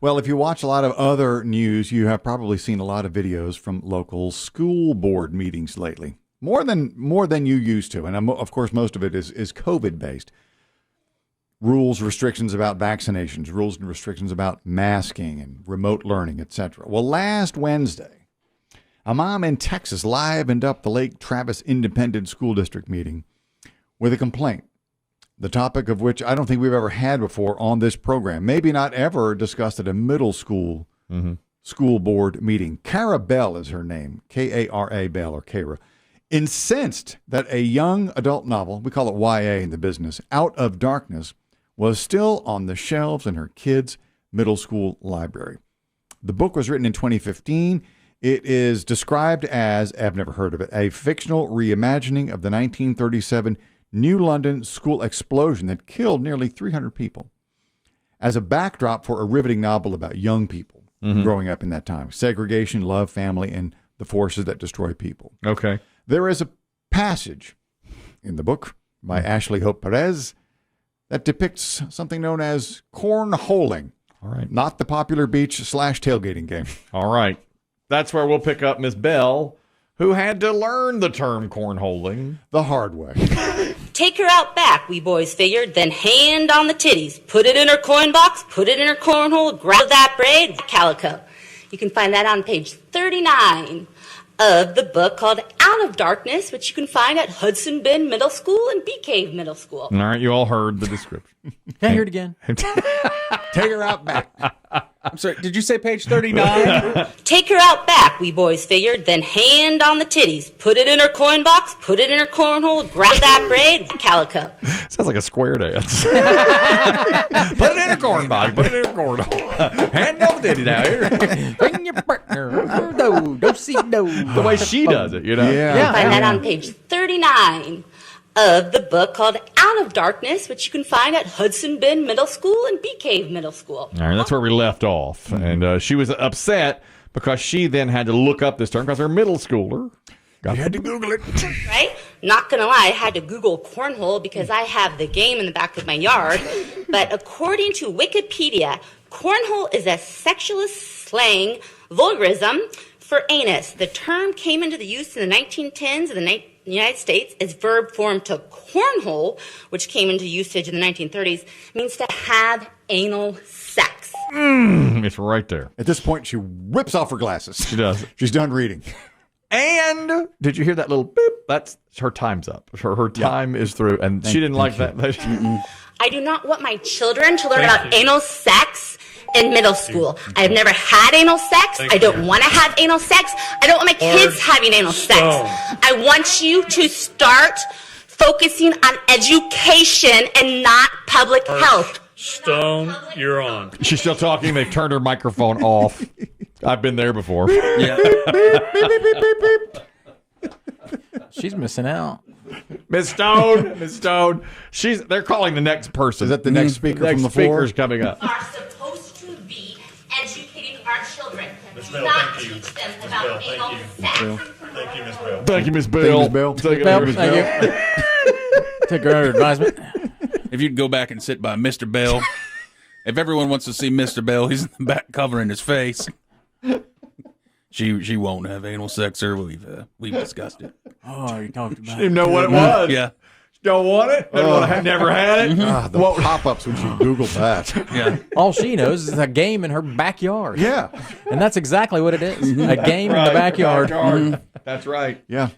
Well, if you watch a lot of other news, you have probably seen a lot of videos from local school board meetings lately. More than you used to. And of course, most of it is COVID-based. Rules, restrictions about vaccinations, rules and restrictions about masking and remote learning, etc. Well, last Wednesday, a mom in Texas livened up the Lake Travis Independent School District meeting with a complaint, the topic of which I don't think we've ever had before on this program, maybe not ever discussed at a middle school school board meeting. Kara Bell is her name, K-A-R-A Bell, or Kara, incensed that a young adult novel, we call it YA in the business, Out of Darkness, was still on the shelves in her kids' middle school library. The book was written in 2015. It is described as, I've never heard of it, a fictional reimagining of the 1937 New London school explosion that killed nearly 300 people, as a backdrop for a riveting novel about young people growing up in that time. Segregation, love, family, and the forces that destroy people. Okay. There is a passage in the book by Ashley Hope Perez that depicts something known as cornholing. All right. Not the popular beach/tailgating game. All right. That's where we'll pick up Miss Bell, who had to learn the term cornholing the hard way. Take her out back, we boys figured, then hand on the titties. Put it in her coin box, put it in her cornhole, grab that braid, calico. You can find that on page 39 of the book called Out of Darkness, which you can find at Hudson Bend Middle School and Bee Cave Middle School. All right, you all heard the description. Can I hear it again? Take her out back. I'm sorry, did you say page 39? Take her out back, we boys figured, then hand on the titties. Put it in her coin box, put it in her cornhole, grab that braid, calico. Sounds like a square dance. Put it in a corn box. Put it in a cornhole. Hand on the titty now here. Bring your partner. No, don't see no. The way she does it, you know? Yeah. Find that on page 39 of the book called Out of Darkness, which you can find at Hudson Bend Middle School and Bee Cave Middle School. All right, that's where we left off. And she was upset because she then had to look up this term because her middle schooler. You had to Google it. Right? Not gonna lie, I had to Google cornhole because I have the game in the back of my yard. But according to Wikipedia, cornhole is a sexualist slang vulgarism for anus. The term came into the use in the 1910s in the United States as verb form to cornhole, which came into usage in the 1930s, means to have anal sex. It's right there. At this point, she whips off her glasses. She does. She's done reading. And did you hear that little beep? That's her time's up. Her time is through. And she didn't like that. I do not want my children to learn about anal sex in middle school. I have never had anal sex. I don't want to have anal sex. I don't want my kids having anal sex. I want you to start focusing on education and not public health. Stone, you're on. She's still talking. They've turned her microphone off. I've been there before. Yeah. She's missing out. Miss Stone. They're calling the next person. Is that the next speaker from the floor? Speaker's coming up. Are supposed to be educating our children. Miss Do Bell, not thank you. teach them Miss about Bell, thank anal you. sex. Thank you, Miss Bell. Thank you, Miss Bell. Thank you, Miss Bell. Take it Bell, away, Miss thank Bell. Take her under advisement. If you'd go back and sit by Mr. Bell, if everyone wants to see Mr. Bell, he's in the back covering his face. She won't have anal sex, sir. We've discussed it. Oh, you talked about Didn't even know what it was. Yeah, Don't want it? Never had it? The pop-ups when she Googled that. yeah. All she knows is a game in her backyard. Yeah. And that's exactly what it is. A game in the backyard. That's right. Yeah.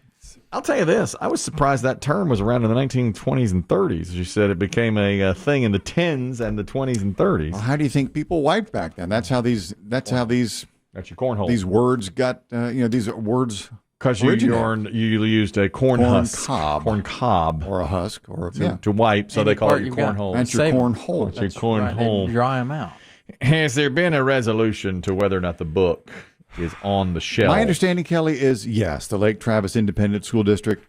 I'll tell you this. I was surprised that term was around in the 1920s and 30s. You said it became a thing in the 10s and the 20s and 30s. Well, how do you think people wiped back then? That's how these That's your cornhole. these words got these words Because you originated. used a corn husk. cob. Corn cob. or a husk or To wipe, so Any they call part it your you've got. cornhole. That's your Save 'em. cornhole. That's your Right, cornhole. and dry them out. Has there been a resolution to whether or not the book is on the shelf? My understanding, Kelly, is yes. The Lake Travis Independent School District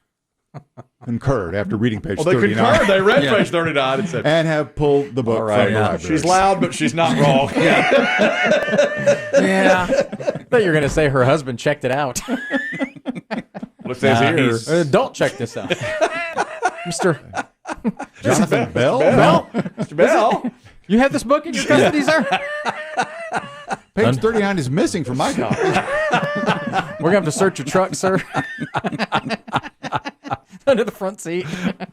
concurred after reading page Well, they 39 concurred. They read page 39 and said, and have pulled the book all right, from the library. she's loud, but she's not wrong. Yeah. I thought you were going to say her husband checked it out. What it says here. Don't check this out. Mr. Jonathan Bell? Mr. Bell. You have this book in your custody, sir? Page 39 is missing from my copy. We're going to have to search your truck, sir. Under the front seat.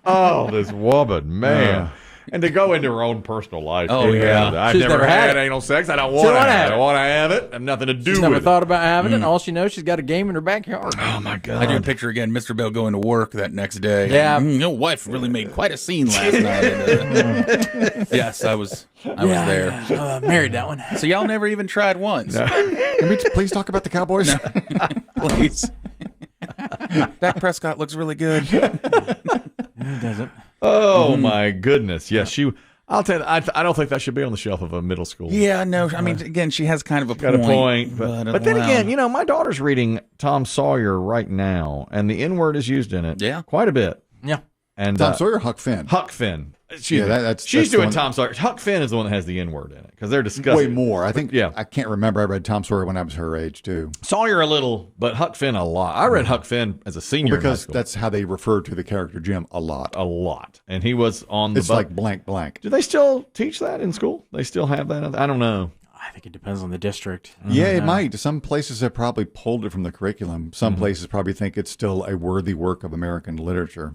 Oh, this woman, man. And to go into her own personal life. Oh, yeah. I've She's never never had had it. anal sex. I don't want to have it. I want to have it. I have nothing to do She's with never it. thought about having it. All she knows, she's got a game in her backyard. Oh, my God. I do picture again Mr. Bell going to work that next day. Yeah. Your wife really made quite a scene last night. Yes, I was there. Married that one. So y'all never even tried once. Can we please talk about the Cowboys? Please. Dak Prescott looks really good. It doesn't. Oh, my goodness. Yes, I'll tell you, I don't think that should be on the shelf of a middle school. Yeah, no. I mean, again, she has kind of a Got a point. But then wow. again, my daughter's reading Tom Sawyer right now, and the N word is used in it. Yeah. Quite a bit. Yeah. And Tom Sawyer, Huck Finn. Huck Finn. That's She's the doing one- Tom Sawyer. Huck Finn is the one that has the N word in it because they're discussing Way more. I think. Yeah. I can't remember. I read Tom Sawyer when I was her age too. Sawyer a little, but Huck Finn a lot. I read Huck Finn as a senior in high Because school. that's how they refer to the character Jim a lot. a lot, and he was on the. It's like blank blank. Do they still teach that in school? They still have that? I don't know. I think it depends on the district. Yeah, it might. Some places have probably pulled it from the curriculum. Some places probably think it's still a worthy work of American literature.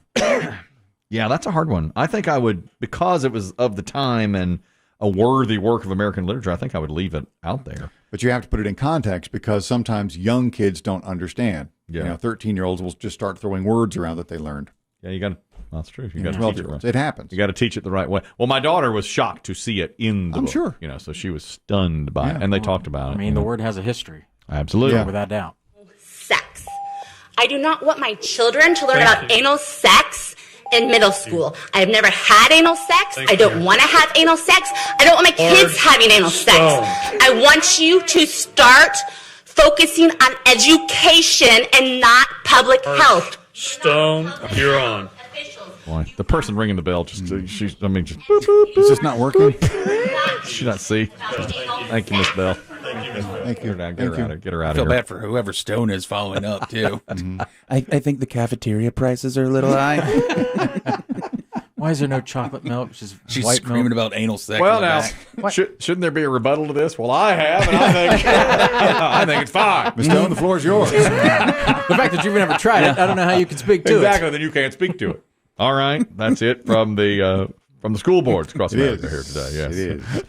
Yeah, that's a hard one. I think I would, because it was of the time and a worthy work of American literature, I think I would leave it out there. But you have to put it in context because sometimes young kids don't understand. Yeah. 13-year-olds will just start throwing words around that they learned. Yeah, you got to. That's true. You got to teach it right. 12-year-olds. It happens. You got to teach it the right way. Well, my daughter was shocked to see it in the I'm book, sure. so she was stunned by it, and they talked about it. I mean, the word has a history, Absolutely. Yeah. without doubt. Sex. I do not want my children to learn about anal sex in middle school. I have never had anal sex. I don't want to have anal sex. I don't want my kids having anal sex. I want you to start focusing on education and not public health. Stone, you're on. Boy, the person ringing the bell just she's boop, boop, Is this not working? boop. She not see. Thank you, Miss Bell. Thank you. Get her out I feel of here. bad for whoever Stone is following up, too. I think the cafeteria prices are a little high. Why is there no chocolate milk? Just She's white screaming milk? about anal sex. Well, in the now, back. shouldn't there be a rebuttal to this? Well, I have, and I think I think it's fine. Ms. Stone, the floor is yours. The fact that you've never tried it, I don't know how you can speak to Exactly. Then you can't speak to it. All right, that's it from the school boards across America here today. Yes, It is.